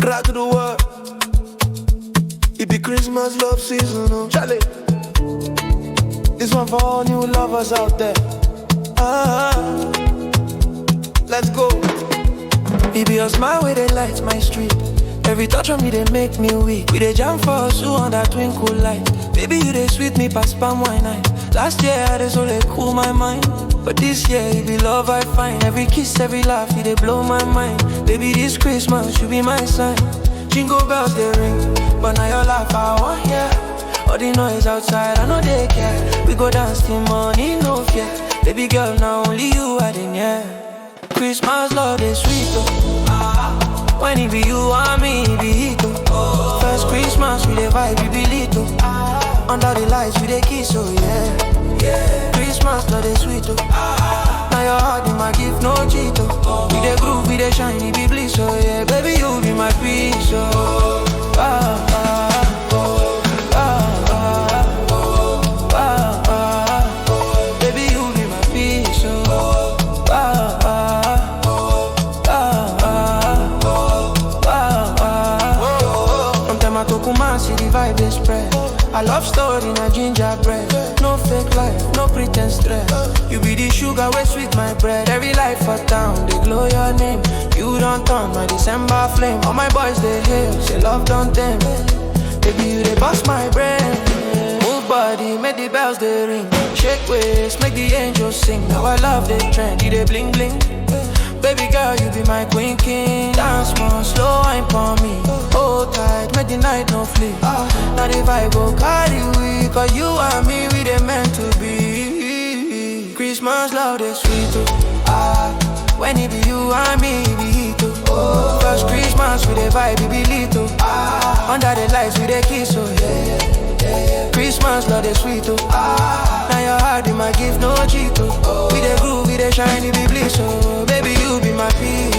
Cry to the world. It be Christmas love season, oh Charlie. This one for all new lovers out there. Let's go. Baby, your smile with the lights my street. Every touch of me they make me weak. We dey jam for us on that twinkle light. Baby, you dey sweet me past palm wine night. Last year I just only cool my mind, but this year it be love I find. Every kiss, every laugh, it dey blow my mind. Baby, this Christmas you be my sign. Jingle bells they ring, but now your laugh I want hear. All the noise outside I know they care. We go dance till morning, no fear. Baby girl, now only you I dey near. Christmas love is sweet oh. When it be you and me, it be it oh. First Christmas we dey vibe, we be lit oh. Under the lights we dey kiss oh yeah. Christmas love is sweet oh. Now your heart be my gift, no cheat oh. We dey groove, we dey shine, it be bliss oh yeah. Baby you be my peace oh. Baby you be my peace oh. See the vibe they spread. I love story in a gingerbread. No fake life, no pretense stress. You be the sugar way sweet my bread. Every life for town, they glow your name. You don't turn my December flame. All my boys they hail, say love don't them. Baby you they bust my brain. Move body, make the bells they ring. Shake waist, make the angels sing. Now I love the trend, you they bling bling. Baby girl, you be my queen king. Dance more, slow wine for me. Hold tight, make the night no flee. Now the vibe go carry we, cause you and me, we they meant to be. Christmas love, they sweet oh. When it be you and me, it be it oh. First Christmas, we they vibe, we be lit oh. Under the lights, we they kiss oh yeah. Christmas love, they sweet oh. Now your heart be my gift, no cheat oh. We they groove, we they shine, it be bliss oh. Baby, you be my peace.